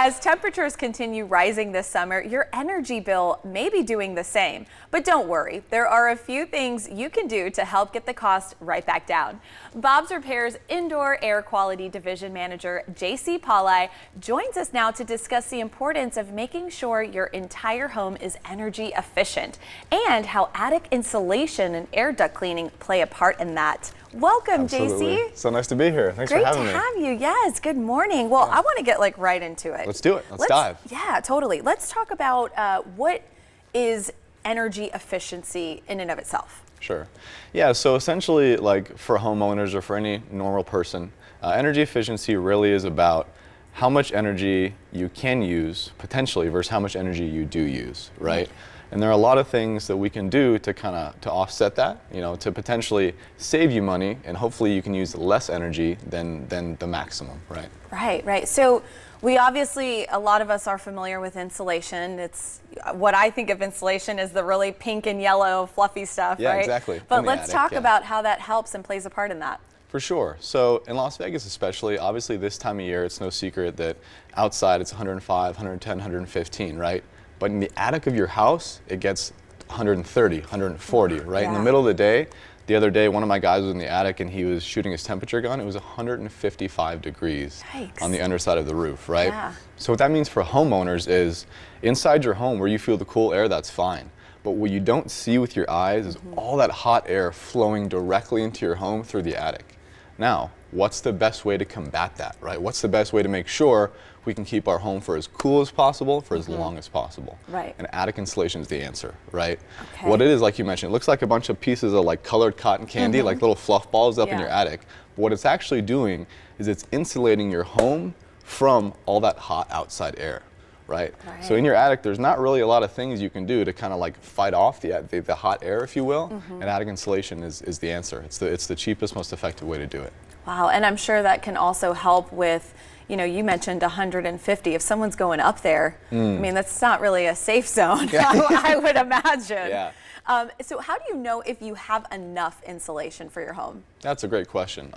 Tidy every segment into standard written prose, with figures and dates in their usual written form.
as temperatures continue rising this summer, your energy bill may be doing the same. But don't worry, there are a few things you can do to help get the cost right back down. Bob's Repair's Indoor Air Quality Division Manager, JC Paulai, joins us now to discuss the importance of making sure your entire home is energy efficient and how attic insulation and air duct cleaning play a part in that. Welcome, Absolutely. JC. So nice to be here. Thanks Great for having me. to have you. Yes, good morning. Well, I want to get right into it. Let's do it. Let's dive. Yeah, totally. Let's talk about what is energy efficiency in and of itself. Sure. Yeah, so essentially, like for homeowners or for any normal person, energy efficiency really is about how much energy you can use potentially versus how much energy you do use, right? And there are a lot of things that we can do to to offset that, to potentially save you money, and hopefully you can use less energy than the maximum, right? Right. So we obviously, a lot of us are familiar with insulation. It's what I think of insulation is the really pink and yellow fluffy stuff, Yeah, right? exactly. But In the let's attic, talk yeah. about how that helps and plays a part in that. For sure. So in Las Vegas especially, obviously this time of year, it's no secret that outside it's 105, 110, 115, right? But in the attic of your house, it gets 130, 140, right? Yeah. In the middle of the day, the other day, one of my guys was in the attic and he was shooting his temperature gun. It was 155 degrees Yikes. on the underside of the roof, right? Yeah. So what that means for homeowners is inside your home where you feel the cool air, that's fine. But what you don't see with your eyes is all that hot air flowing directly into your home through the attic. Now, what's the best way to combat that, right? What's the best way to make sure we can keep our home for as cool as possible for as long as possible? Right. And attic insulation is the answer, right? Okay. What it is, like you mentioned, it looks like a bunch of pieces of like colored cotton candy, like little fluff balls up in Yeah. your attic. But what it's actually doing is it's insulating your home from all that hot outside air. Right? So in your attic, there's not really a lot of things you can do to kind of like fight off the hot air, if you will. And attic insulation is the answer. It's the cheapest, most effective way to do it. Wow, and I'm sure that can also help with, you mentioned 150. If someone's going up there, I mean, that's not really a safe zone, I would imagine. Yeah. So how do you know if you have enough insulation for your home? That's a great question.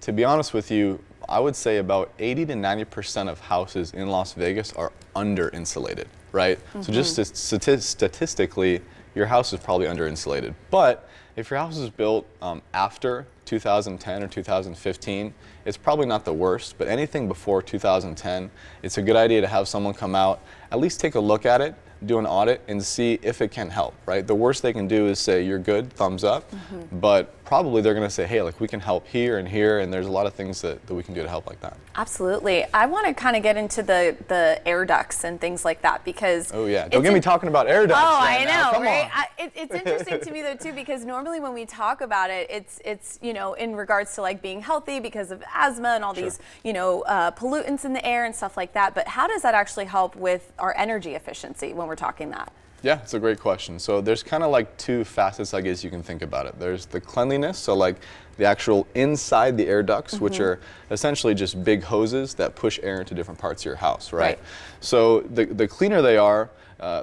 To be honest with you, I would say about 80 to 90% of houses in Las Vegas are under insulated, right? So just statistically, your house is probably under insulated. But if your house is built after 2010 or 2015, it's probably not the worst, but anything before 2010, it's a good idea to have someone come out, at least take a look at it, do an audit and see if it can help, right? The worst they can do is say, you're good, thumbs up, but probably they're gonna say, hey, like we can help here, and there's a lot of things that we can do to help like that. Absolutely. I want to kind of get into the air ducts and things like that because... Oh yeah, don't get me talking about air ducts. Oh, right I now. know, Come right? on. It's interesting to me though too because normally when we talk about it, it's in regards to like being healthy because of asthma and all these pollutants in the air and stuff like that. But how does that actually help with our energy efficiency when we're talking that? Yeah, it's a great question. So there's kind of like two facets, I guess you can think about it. There's the cleanliness, so like the actual inside the air ducts, which are essentially just big hoses that push air into different parts of your house, right? So the cleaner they are,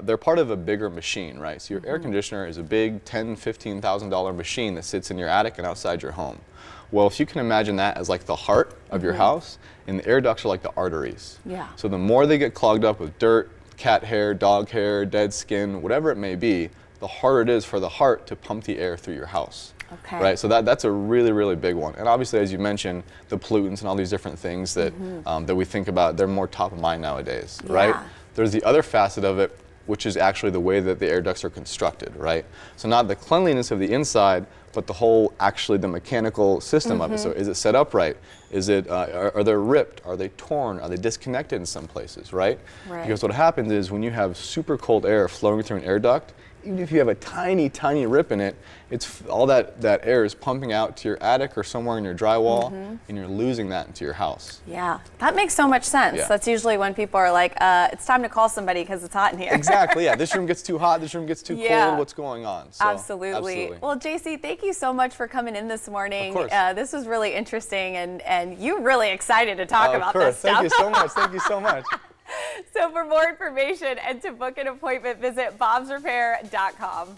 they're part of a bigger machine, right? So your air conditioner is a big $10,000, $15,000 machine that sits in your attic and outside your home. Well, if you can imagine that as like the heart of your house, and the air ducts are like the arteries. Yeah. So the more they get clogged up with dirt, cat hair, dog hair, dead skin, whatever it may be, the harder it is for the heart to pump the air through your house. Okay. Right, so that's a really, really big one. And obviously, as you mentioned, the pollutants and all these different things that that we think about, they're more top of mind nowadays, right? There's the other facet of it, which is actually the way that the air ducts are constructed, right? So not the cleanliness of the inside, but the whole, actually the mechanical system of it. So is it set up right? Is it, are they ripped? Are they torn? Are they disconnected in some places, right? Because what happens is when you have super cold air flowing through an air duct, even if you have a tiny, tiny rip in it, it's all that air is pumping out to your attic or somewhere in your drywall, and you're losing that into your house. Yeah, that makes so much sense. Yeah. That's usually when people are like, it's time to call somebody because it's hot in here. Exactly, yeah. This room gets too hot, this room gets too cold, what's going on? So, absolutely. Well, JC, thank you so much for coming in this morning. Of course. This was really interesting, and you're really excited to talk about this stuff. Thank you so much, thank you so much. So for more information and to book an appointment, visit bobsrepair.com.